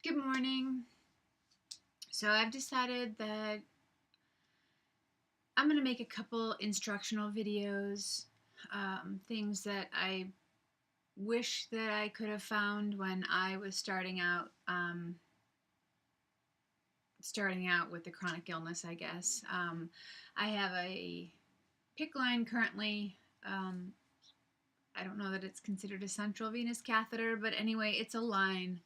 Good morning. So I've decided that I'm going to make a couple instructional videos, things that I wish that I could have found when I was starting out with the chronic illness, I guess. I have a PICC line currently. I don't know that it's considered a central venous catheter, but anyway, it's a line.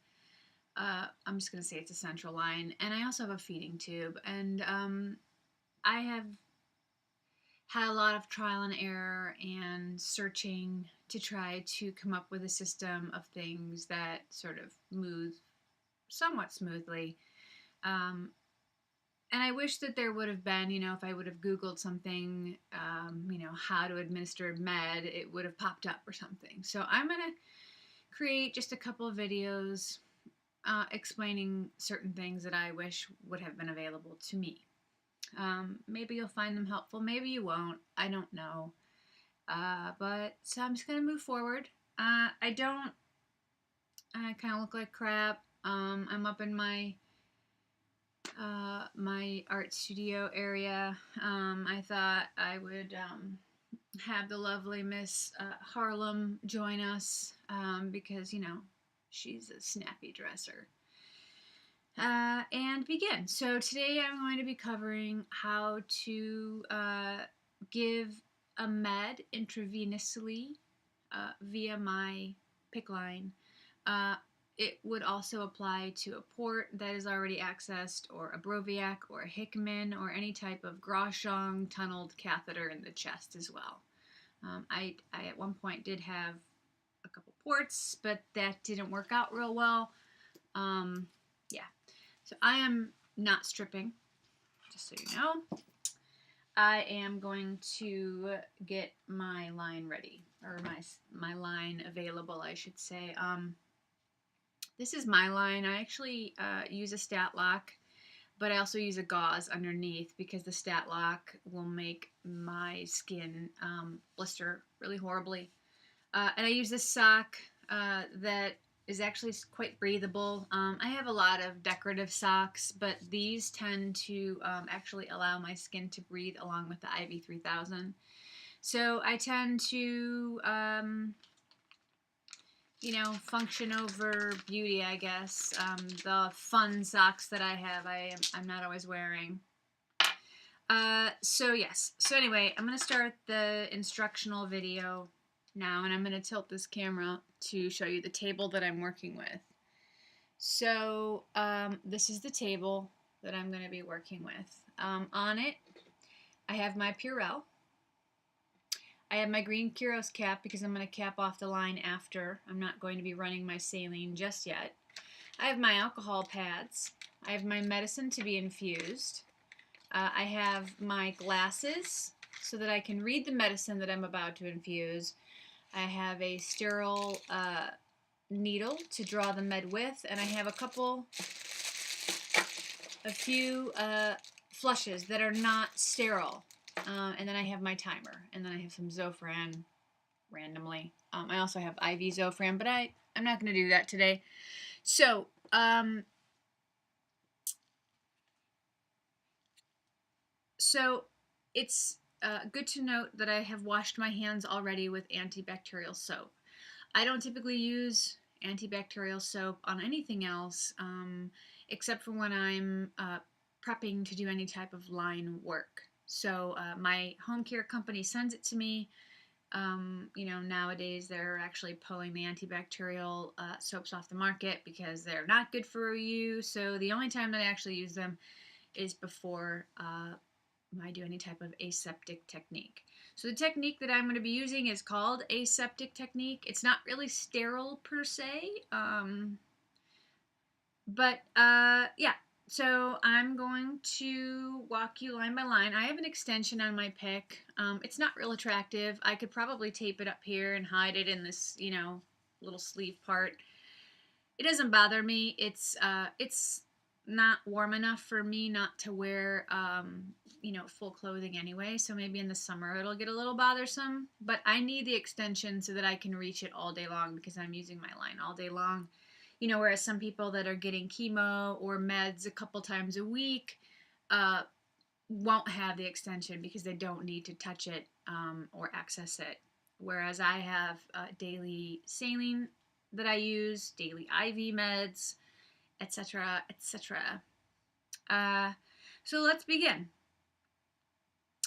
I'm just going to say it's a central line. And I also have a feeding tube. And I have had a lot of trial and error and searching to try to come up with a system of things that sort of move somewhat smoothly. And I wish that there would have been, if I would have Googled something, how to administer med, it would have popped up or something. So I'm going to create just a couple of videos explaining certain things that I wish would have been available to me. Maybe you'll find them helpful. Maybe you won't. I don't know. But so I'm just going to move forward. I kind of look like crap. I'm up in my art studio area. I thought I would have the lovely Miss Harlem join us because, she's a snappy dresser. And begin. So today I'm going to be covering how to give a med intravenously via my PICC line. It would also apply to a port that is already accessed, or a Broviac, or a Hickman, or any type of Grosjean tunneled catheter in the chest as well. I at one point did have a couple ports, but that didn't work out real well. Yeah. So I am not stripping, just so you know. I am going to get my line ready, or my line available, I should say. This is my line. I actually use a stat lock, but I also use a gauze underneath because the stat lock will make my skin blister really horribly. And I use this sock that is actually quite breathable. I have a lot of decorative socks, but these tend to actually allow my skin to breathe along with the IV3000. So I tend to, function over beauty, I guess. The fun socks that I have, I'm not always wearing. So anyway, I'm going to start the instructional video now, and I'm going to tilt this camera to show you the table that I'm working with. So this is the table that I'm going to be working with. On it, I have my Purell. I have my green Kuros cap because I'm going to cap off the line after. I'm not going to be running my saline just yet. I have my alcohol pads. I have my medicine to be infused. I have my glasses so that I can read the medicine that I'm about to infuse. I have a sterile needle to draw the med with, and I have a few flushes that are not sterile. And then I have my timer, and then I have some Zofran randomly. I also have IV Zofran, but I'm not going to do that today. So, it's good to note that I have washed my hands already with antibacterial soap. I don't typically use antibacterial soap on anything else, except for when I'm prepping to do any type of line work. So my home care company sends it to me. Nowadays they're actually pulling the antibacterial soaps off the market because they're not good for you. So the only time that I actually use them is before I do any type of aseptic technique. So the technique that I'm going to be using is called aseptic technique. It's not really sterile per se, yeah. So I'm going to walk you line by line. I have an extension on my PICC. It's not real attractive. I could probably tape it up here and hide it in this, little sleeve part. It doesn't bother me. It's not warm enough for me not to wear, full clothing anyway. So maybe in the summer it'll get a little bothersome. But I need the extension so that I can reach it all day long because I'm using my line all day long. You know, whereas some people that are getting chemo or meds a couple times a week won't have the extension because they don't need to touch it or access it. Whereas I have daily saline that I use, daily IV meds, etc., etc. So let's begin.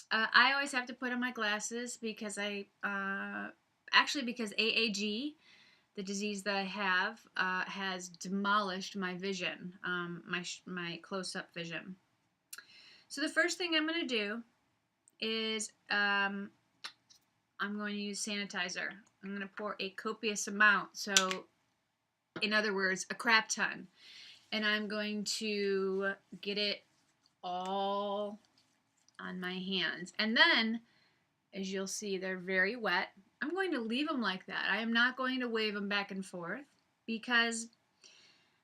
I always have to put on my glasses because because AAG, the disease that I have, has demolished my vision, my close-up vision. So the first thing I'm going to do is I'm going to use sanitizer. I'm going to pour a copious amount. So, in other words, a crap ton. And I'm going to get it all on my hands. And then, as you'll see, they're very wet. I'm going to leave them like that. I am not going to wave them back and forth because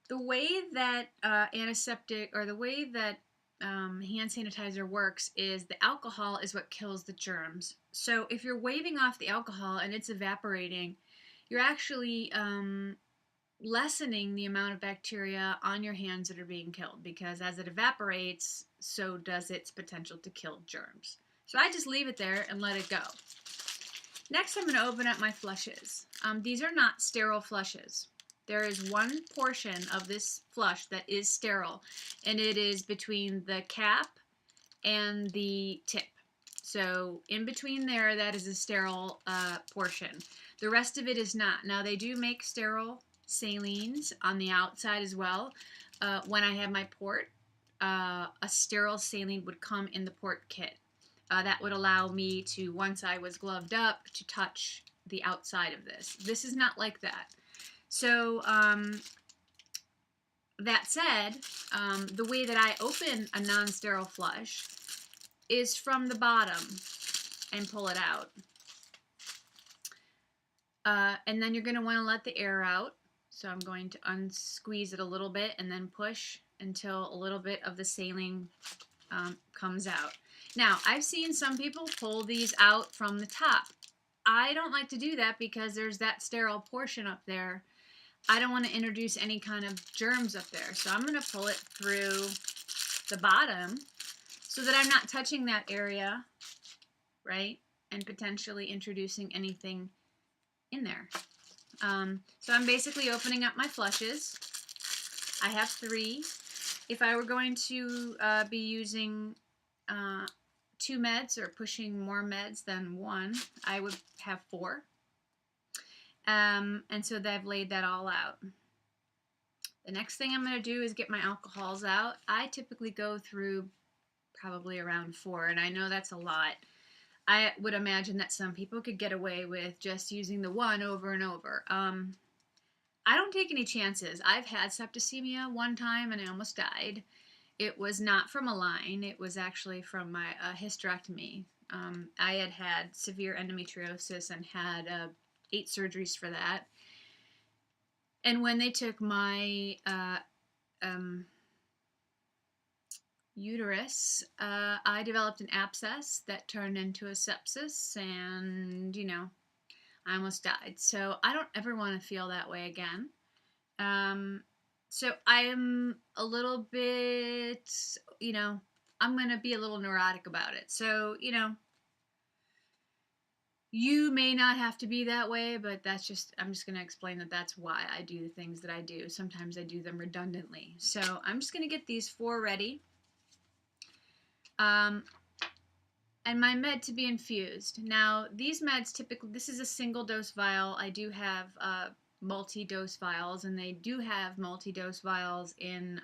the way that antiseptic or the way that hand sanitizer works is the alcohol is what kills the germs. So if you're waving off the alcohol and it's evaporating, you're actually lessening the amount of bacteria on your hands that are being killed, because as it evaporates, so does its potential to kill germs. So I just leave it there and let it go. Next, I'm going to open up my flushes. These are not sterile flushes. There is one portion of this flush that is sterile, and it is between the cap and the tip. So in between there, that is a sterile portion. The rest of it is not. Now, they do make sterile salines on the outside as well. When I have my port, a sterile saline would come in the port kit. That would allow me to, once I was gloved up, to touch the outside of this. This is not like that. So, that said, the way that I open a non-sterile flush is from the bottom and pull it out. And then you're going to want to let the air out. So I'm going to unsqueeze it a little bit and then push until a little bit of the saline comes out. Now, I've seen some people pull these out from the top. I don't like to do that because there's that sterile portion up there. I don't want to introduce any kind of germs up there. So I'm going to pull it through the bottom so that I'm not touching that area, right? And potentially introducing anything in there. So I'm basically opening up my flushes. I have 3. If I were going to be using 2 meds or pushing more meds than 1, I would have 4. And so I've laid that all out. The next thing I'm going to do is get my alcohols out. I typically go through probably around 4, and I know that's a lot. I would imagine that some people could get away with just using the 1 over and over. I don't take any chances. I've had septicemia one time and I almost died. It was not from a line. It was actually from my hysterectomy. I had severe endometriosis and had 8 surgeries for that. And when they took my uterus, I developed an abscess that turned into a sepsis, and, I almost died. So I don't ever want to feel that way again. So I'm a little bit, I'm going to be a little neurotic about it. So, you may not have to be that way, but I'm just going to explain that that's why I do the things that I do. Sometimes I do them redundantly. So I'm just going to get these 4 ready. And my med to be infused. Now, these meds typically, this is a single dose vial. I do have multi-dose vials, and they do have multi-dose vials in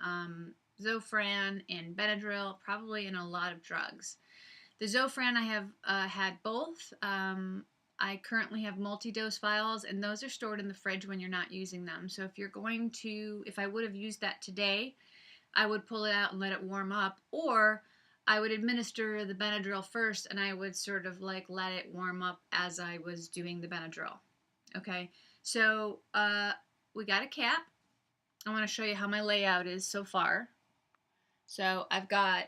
Zofran and Benadryl, probably in a lot of drugs. The Zofran, I have had both. I currently have multi-dose vials, and those are stored in the fridge when you're not using them. So if I would have used that today, I would pull it out and let it warm up, or I would administer the Benadryl first, and I would sort of let it warm up as I was doing the Benadryl. Okay, so we got a cap. I want to show you how my layout is so far. So I've got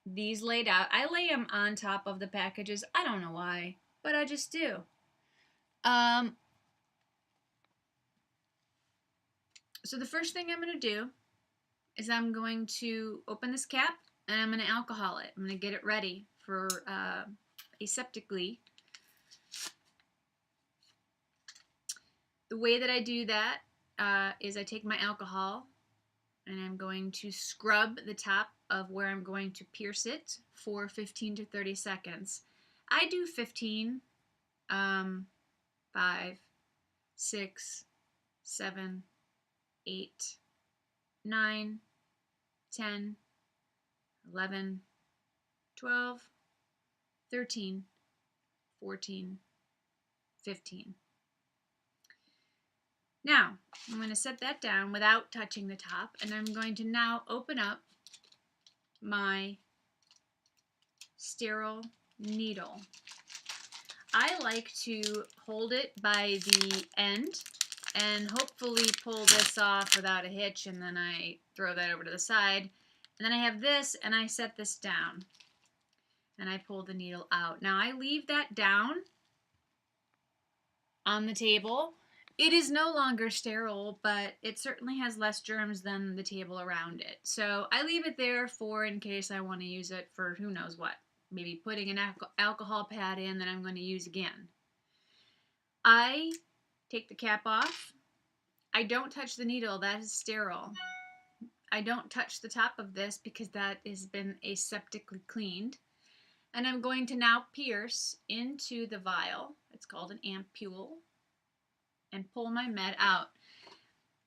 these laid out. I lay them on top of the packages. I don't know why, but I just do. So the first thing I'm going to do is I'm going to open this cap and I'm going to alcohol it. I'm going to get it ready for aseptically. The way that I do that is I take my alcohol and I'm going to scrub the top of where I'm going to pierce it for 15 to 30 seconds. I do 15, 5, 6, 7, 8, 9, 10, 11, 12, 13, 14, 15. Now, I'm going to set that down without touching the top, and I'm going to now open up my sterile needle. I like to hold it by the end and hopefully pull this off without a hitch, and then I throw that over to the side. And then I have this, and I set this down, and I pull the needle out. Now, I leave that down on the table. It is no longer sterile, but it certainly has less germs than the table around it. So I leave it there for in case I want to use it for who knows what. Maybe putting an alcohol pad in that I'm going to use again. I take the cap off. I don't touch the needle. That is sterile. I don't touch the top of this because that has been aseptically cleaned. And I'm going to now pierce into the vial. It's called an ampule. And pull my med out.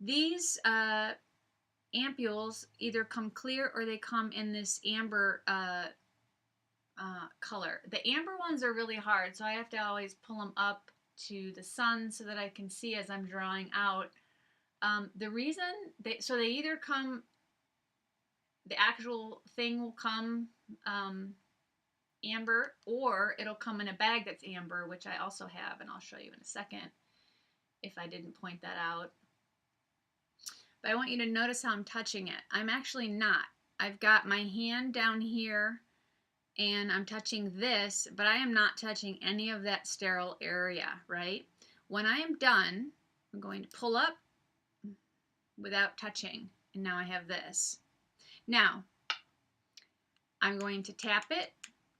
These ampules either come clear or they come in this amber color. The amber ones are really hard, so I have to always pull them up to the sun so that I can see as I'm drawing out. The reason, they either come, the actual thing will come amber, or it'll come in a bag that's amber, which I also have, and I'll show you in a second if I didn't point that out. But I want you to notice how I'm touching it. I'm actually not. I've got my hand down here and I'm touching this, but I am not touching any of that sterile area, right? When I am done, I'm going to pull up without touching, and now I have this. Now, I'm going to tap it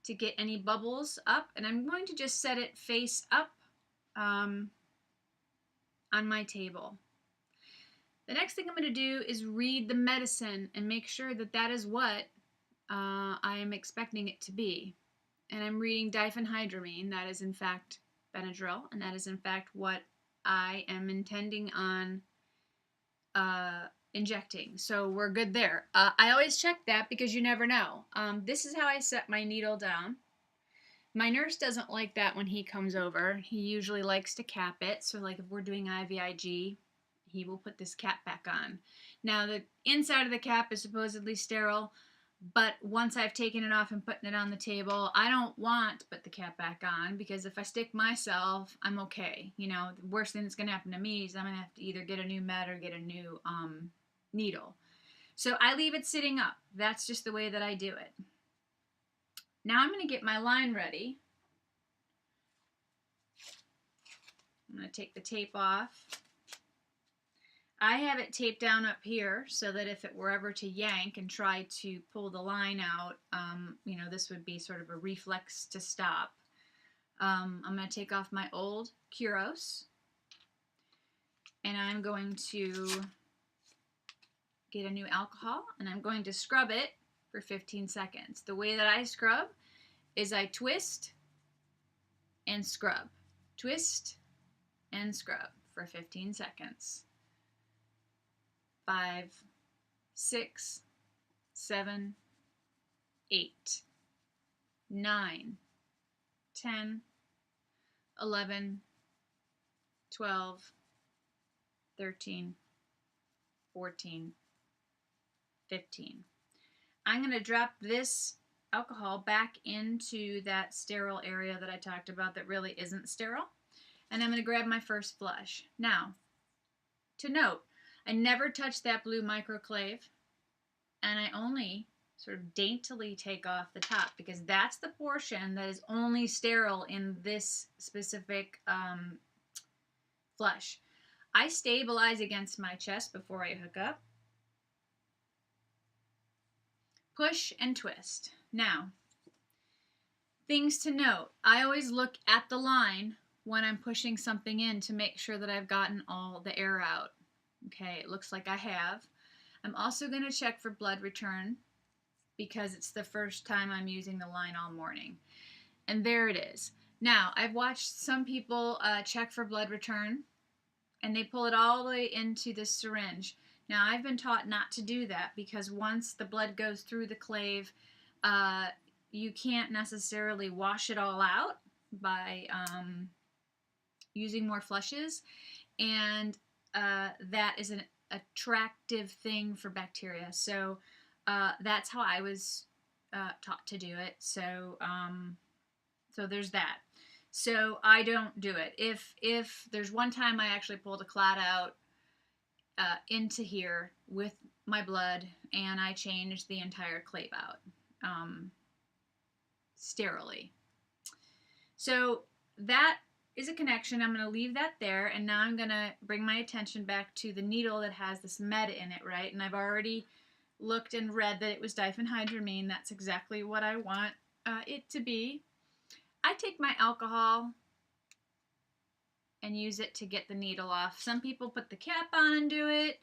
to get any bubbles up, and I'm going to just set it face up on my table. The next thing I'm going to do is read the medicine and make sure that that is what I am expecting it to be. And I'm reading diphenhydramine. That is in fact Benadryl, and that is in fact what I am intending on injecting. So we're good there. I always check that because you never know. This is how I set my needle down. My nurse doesn't like that when he comes over. He usually likes to cap it. So like if we're doing IVIG, he will put this cap back on. Now the inside of the cap is supposedly sterile, but once I've taken it off and putting it on the table, I don't want to put the cap back on because if I stick myself, I'm okay. You know, the worst thing that's going to happen to me is I'm going to have to either get a new med or get a new needle. So I leave it sitting up. That's just the way that I do it. Now I'm going to get my line ready. I'm going to take the tape off. I have it taped down up here so that if it were ever to yank and try to pull the line out, you know, this would be sort of a reflex to stop. I'm going to take off my old Curos, and I'm going to get a new alcohol, and I'm going to scrub it for 15 seconds. The way that I scrub is I twist and scrub. Twist and scrub for 15 seconds. 5, 6, 7, 8, 9, 10, 11, 12, 13, 14, 15. I'm going to drop this alcohol back into that sterile area that I talked about that really isn't sterile. And I'm going to grab my first flush. Now, to note, I never touch that blue microclave, and I only sort of daintily take off the top because that's the portion that is only sterile in this specific flush. I stabilize against my chest before I hook up. Push and twist. Now, things to note. I always look at the line when I'm pushing something in to make sure that I've gotten all the air out. Okay, it looks like I have. I'm also going to check for blood return because it's the first time I'm using the line all morning. And there it is. Now, I've watched some people check for blood return and they pull it all the way into the syringe. Now, I've been taught not to do that because once the blood goes through the clave, you can't necessarily wash it all out by using more flushes, and that is an attractive thing for bacteria. So that's how I was taught to do it. So so there's that. So I don't do it. If there's one time I actually pulled a clot out into here with my blood, and I changed the entire clave out sterilely. So that is a connection. I'm going to leave that there, and now I'm going to bring my attention back to the needle that has this med in it, right? And I've already looked and read that it was diphenhydramine. That's exactly what I want it to be. I take my alcohol and use it to get the needle off. Some people put the cap on and do it.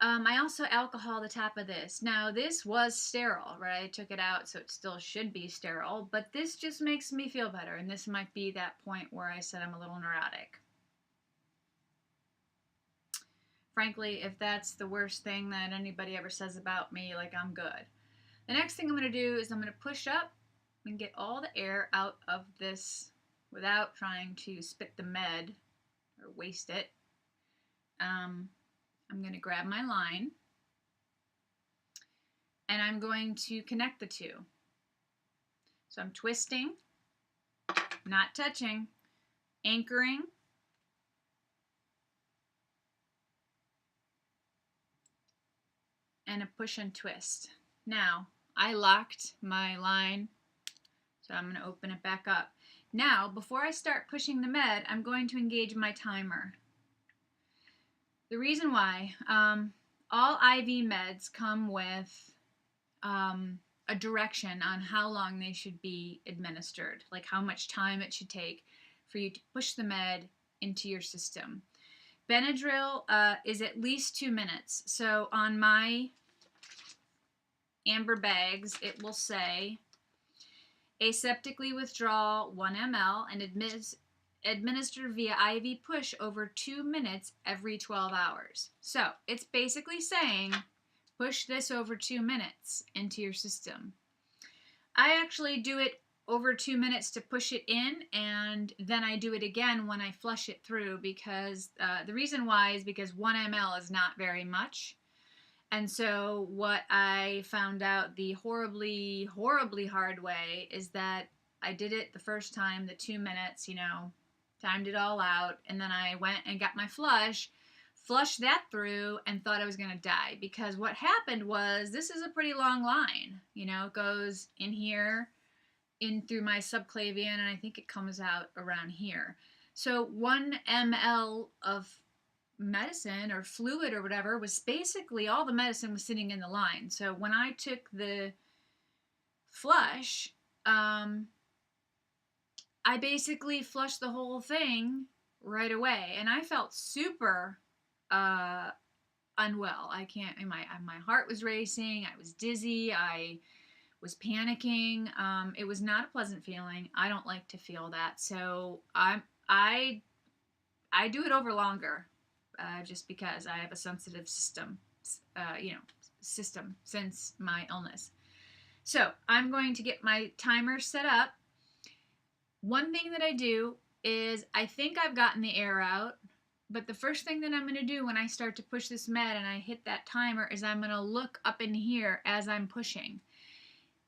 I also alcohol the top of this. Now, this was sterile, right? I took it out, so it still should be sterile, but this just makes me feel better, and this might be that point where I said I'm a little neurotic. Frankly, if that's the worst thing that anybody ever says about me, like, I'm good. The next thing I'm going to do is I'm going to push up and get all the air out of this without trying to spit the med or waste it. I'm going to grab my line and I'm going to connect the two. So I'm twisting, not touching, anchoring, and a push and twist. Now, I locked my line, so I'm going to open it back up. Now, before I start pushing the med, I'm going to engage my timer. The reason why, all IV meds come with a direction on how long they should be administered, like how much time it should take for you to push the med into your system. Benadryl is at least 2 minutes. So on my amber bags, it will say aseptically withdraw 1 ml and administer via IV push over 2 minutes every 12 hours. So it's basically saying push this over 2 minutes into your system. I actually do it over 2 minutes to push it in, and then I do it again when I flush it through, because the reason why is because 1 ml is not very much. And so what I found out the horribly, horribly hard way is that I did it the first time, the 2 minutes, timed it all out, and then I went and got my flushed that through, and thought I was going to die, because what happened was, this is a pretty long line. It goes in here, in through my subclavian, and I think it comes out around here. So 1 ml of medicine or fluid or whatever was basically all the medicine was sitting in the line. So when I took the flush, I basically flushed the whole thing right away, and I felt super unwell. My heart was racing, I was dizzy, I was panicking. It was not a pleasant feeling. I don't like to feel that, so I do it over longer, just because I have a sensitive system, since my illness. So I'm going to get my timer set up. One thing that I do is, I think I've gotten the air out, but the first thing that I'm going to do when I start to push this med and I hit that timer is I'm going to look up in here as I'm pushing.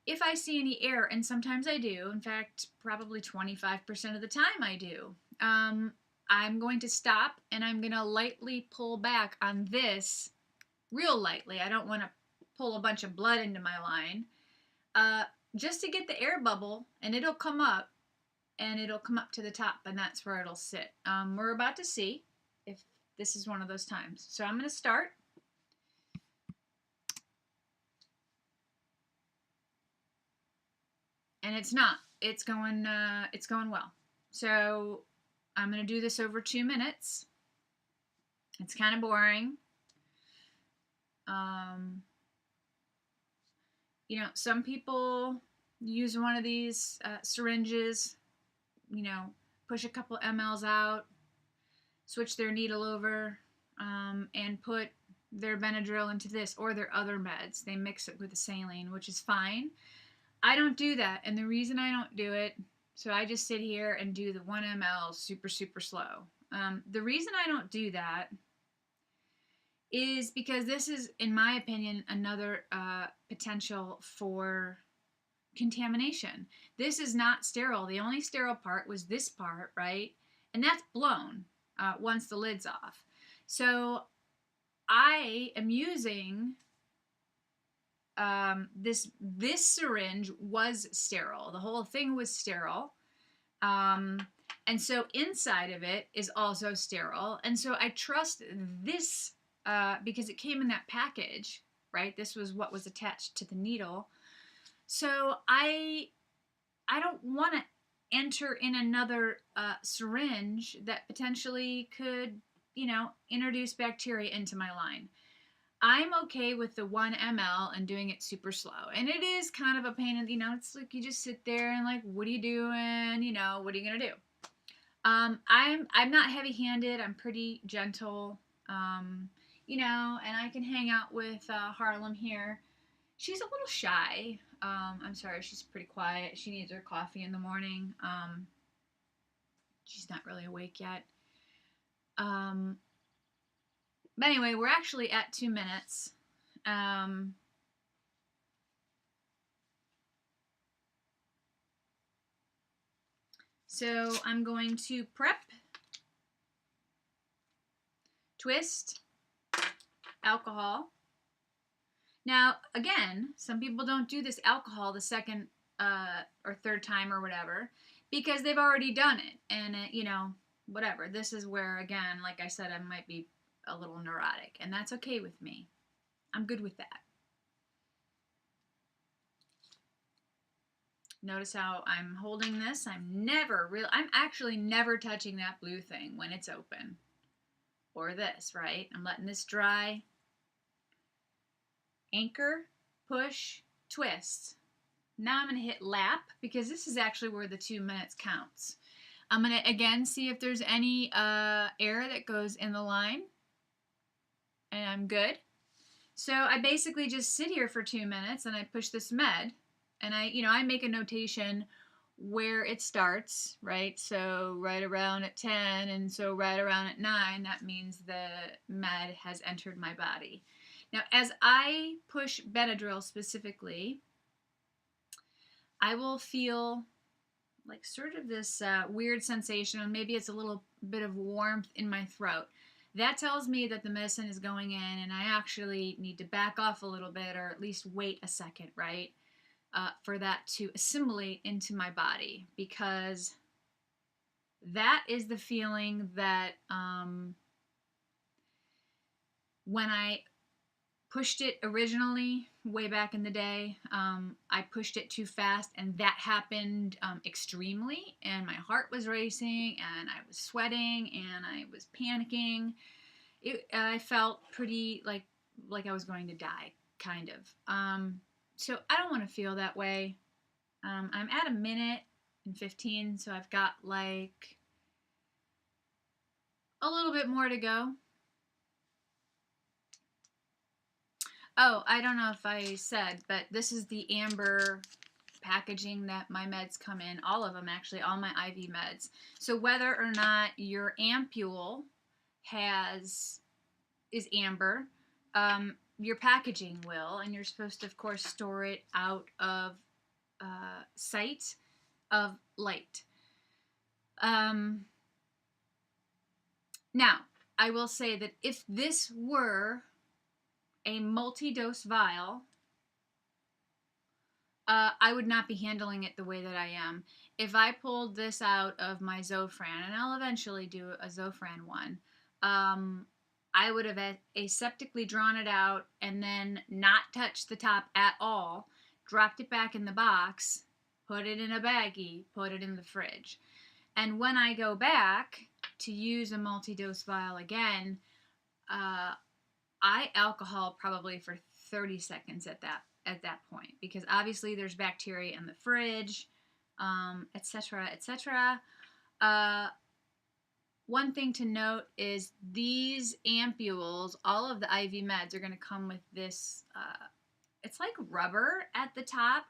If I see any air, and sometimes I do, in fact, probably 25% of the time I do, I'm going to stop and I'm going to lightly pull back on this, real lightly. I don't want to pull a bunch of blood into my line, just to get the air bubble, and it'll come up. And it'll come up to the top, and that's where it'll sit. We're about to see if this is one of those times. So I'm going to start. And it's not. It's going well. So I'm going to do this over 2 minutes. It's kind of boring. You know, some people use one of these syringes, you know, push a couple mLs out, switch their needle over, and put their Benadryl into this or their other meds. They mix it with the saline, which is fine. I don't do that, and the reason I don't do it, so I just sit here and do the 1 ml super, super slow. The reason I don't do that is because this is, in my opinion, another potential for contamination. This is not sterile. The only sterile part was this part, right? And that's blown once the lid's off. So I am using this syringe was sterile. The whole thing was sterile. And so inside of it is also sterile. And so I trust this because it came in that package, right? This was what was attached to the needle. So I don't want to enter in another syringe that potentially could, you know, introduce bacteria into my line. I'm okay with the 1 ml and doing it super slow. And it is kind of a pain in, you know, it's like you just sit there and like, what are you doing? You know, what are you going to do? I'm not heavy-handed. I'm pretty gentle. You know, and I can hang out with Harlem here. She's a little shy. I'm sorry, she's pretty quiet. She needs her coffee in the morning. She's not really awake yet. But anyway, we're actually at 2 minutes. So I'm going to prep, twist, alcohol. Now, again, some people don't do this alcohol the second or third time or whatever because they've already done it. And, you know, whatever. This is where, again, like I said, I might be a little neurotic, and that's okay with me. I'm good with that. Notice how I'm holding this. I'm actually never touching that blue thing when it's open. Or this, right? I'm letting this dry. Anchor, push, twist. Now I'm going to hit lap because this is actually where the 2 minutes counts. I'm going to again see if there's any air that goes in the line. And I'm good. So I basically just sit here for 2 minutes and I push this med. And I make a notation where it starts, right? So right around at 10 and so right around at 9, that means the med has entered my body. Now, as I push Benadryl specifically, I will feel like sort of this weird sensation, and maybe it's a little bit of warmth in my throat. That tells me that the medicine is going in and I actually need to back off a little bit or at least wait a second, right? For that to assimilate into my body, because that is the feeling that when I pushed it originally way back in the day, I pushed it too fast and that happened extremely, and my heart was racing and I was sweating and I was panicking. I felt pretty like I was going to die, kind of. So I don't want to feel that way. I'm at 1 minute and 15, so I've got like a little bit more to go. Oh, I don't know if I said, but this is the amber packaging that my meds come in. All of them, actually, all my IV meds. So whether or not your ampule is amber, your packaging will, and you're supposed to, of course, store it out of sight of light. Now, I will say that if this were a multi-dose vial, I would not be handling it the way that I am. If I pulled this out of my Zofran, and I'll eventually do a Zofran one, I would have aseptically drawn it out and then not touched the top at all, dropped it back in the box, put it in a baggie, put it in the fridge. And when I go back to use a multi-dose vial again, I alcohol probably for 30 seconds at that point, because obviously there's bacteria in the fridge, etc., etc. One thing to note is these ampules, all of the IV meds are going to come with this, it's like rubber at the top,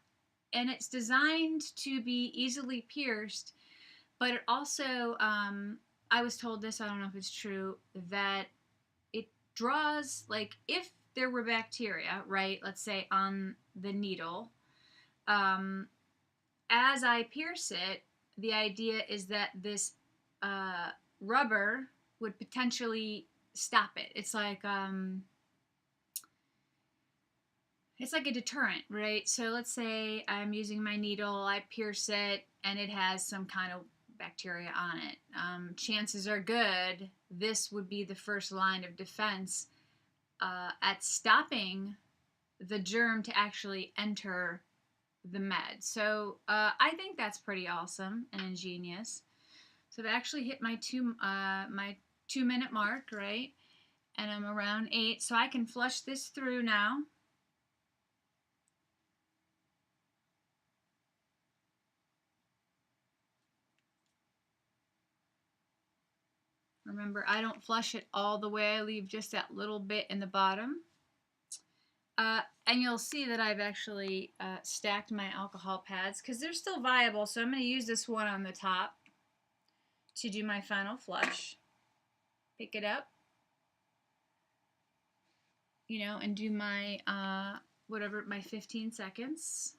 and it's designed to be easily pierced, but it also, I was told this, I don't know if it's true, that it draws, like, if there were bacteria, right, let's say on the needle, as I pierce it, the idea is that this rubber would potentially stop it. It's like a deterrent, right? So let's say I'm using my needle, I pierce it, and it has some kind of bacteria on it. Chances are good this would be the first line of defense at stopping the germ to actually enter the med. So I think that's pretty awesome and ingenious. So I've actually hit my 2-minute mark, right? And I'm around 8, so I can flush this through now. Remember, I don't flush it all the way. I leave just that little bit in the bottom. And you'll see that I've actually stacked my alcohol pads because they're still viable. So I'm going to use this one on the top to do my final flush. Pick it up, and do my, my 15 seconds.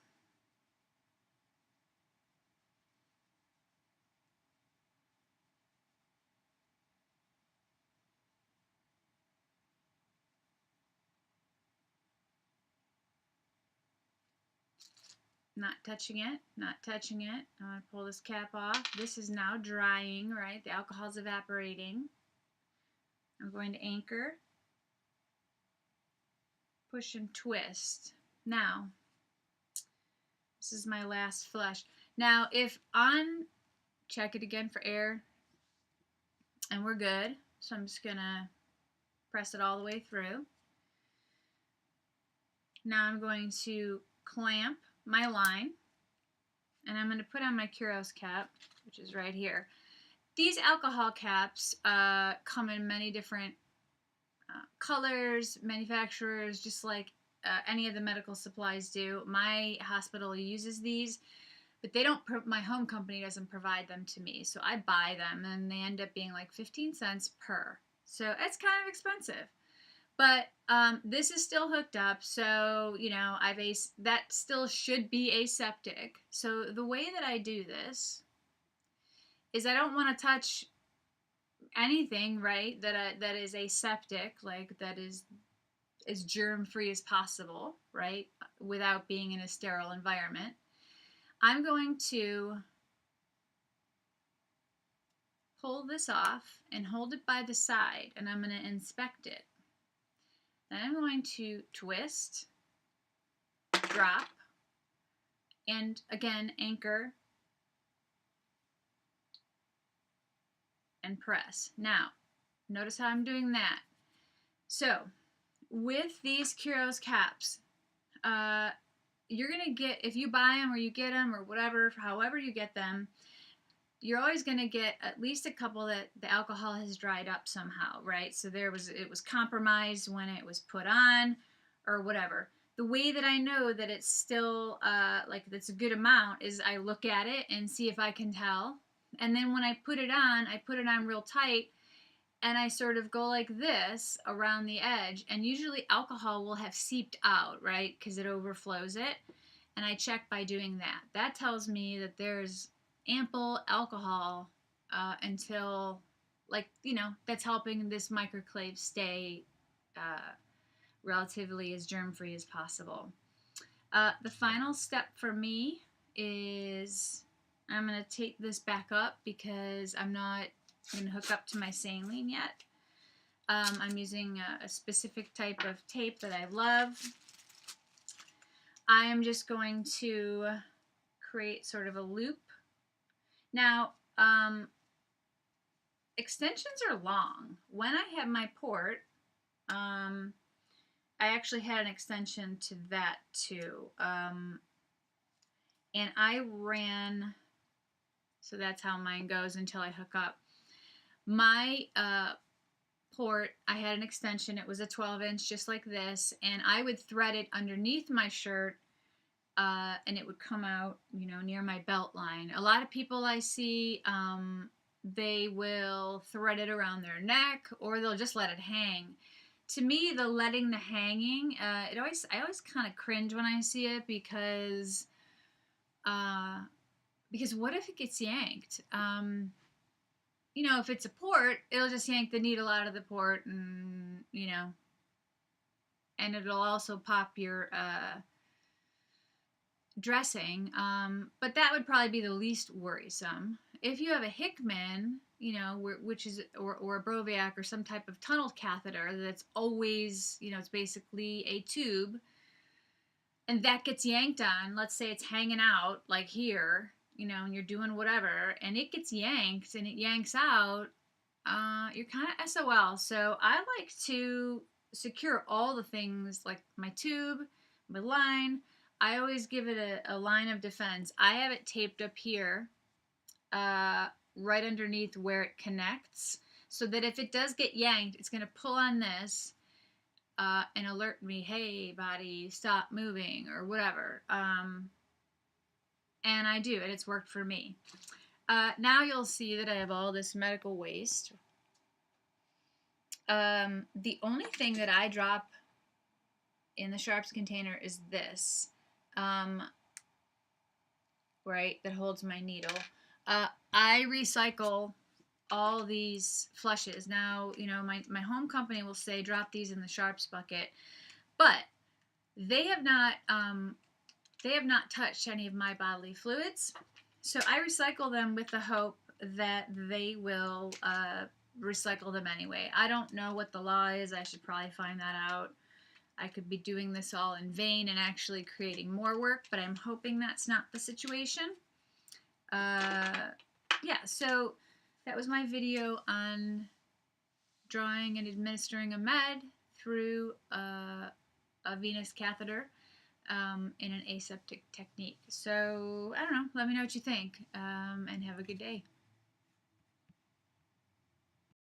Not touching it, not touching it. I'm going to pull this cap off. This is now drying, right? The alcohol's evaporating. I'm going to anchor, push and twist. Now, this is my last flush. Now, if check it again for air, and we're good. So I'm just going to press it all the way through. Now I'm going to clamp my line, and I'm going to put on my Kuros cap, which is right here. These alcohol caps come in many different colors, manufacturers, just like any of the medical supplies do. My hospital uses these, but they don't. My home company doesn't provide them to me, so I buy them, and they end up being like 15 cents per. So it's kind of expensive. But this is still hooked up, so, that still should be aseptic. So the way that I do this is I don't want to touch anything, right, that is aseptic, like that is as germ-free as possible, right, without being in a sterile environment. I'm going to pull this off and hold it by the side, and I'm going to inspect it. Then I'm going to twist, drop, and again anchor and press. Now, notice how I'm doing that. So, with these Kuros caps, you're going to get, if you buy them or you get them or whatever, however you get them, you're always going to get at least a couple that the alcohol has dried up somehow, right? So it was compromised when it was put on or whatever. The way that I know that it's still that's a good amount is I look at it and see if I can tell. And then when I put it on real tight, and I sort of go like this around the edge, and usually alcohol will have seeped out, right? Because it overflows it. And I check by doing that. That tells me that there's ample alcohol until, that's helping this microclave stay relatively as germ-free as possible. The final step for me is I'm going to take this back up because I'm not going to hook up to my saline yet. I'm using a specific type of tape that I love. I am just going to create sort of a loop. Now, extensions are long. When I had my port, I actually had an extension to that too. And I ran, so that's how mine goes until I hook up. My port, I had an extension. It was a 12-inch, just like this, and I would thread it underneath my shirt, and it would come out, near my belt line. A lot of people I see, they will thread it around their neck, or they'll just let it hang. To me, the letting the hanging, I always kind of cringe when I see it because what if it gets yanked? If it's a port, it'll just yank the needle out of the port, and and it'll also pop your dressing. But that would probably be the least worrisome. If you have a Hickman, which is or a Broviac or some type of tunnel catheter that's always, it's basically a tube, and that gets yanked on. Let's say it's hanging out like here, and you're doing whatever, and it gets yanked and it yanks out, you're kind of SOL. So I like to secure all the things, like my tube, my line. I always give it a line of defense. I have it taped up here, right underneath where it connects, so that if it does get yanked, it's going to pull on this and alert me, hey, body, stop moving, or whatever. And I do, and it's worked for me. Now you'll see that I have all this medical waste. The only thing that I drop in the sharps container is this, right, that holds my needle. I recycle all these flushes. Now, my home company will say drop these in the sharps bucket, but they have not touched any of my bodily fluids, so I recycle them with the hope that they will recycle them anyway. I don't know what the law is. I should probably find that out. I could be doing this all in vain and actually creating more work, but I'm hoping that's not the situation. Yeah, so that was my video on drawing and administering a med through a venous catheter in an aseptic technique. So, I don't know. Let me know what you think, and have a good day.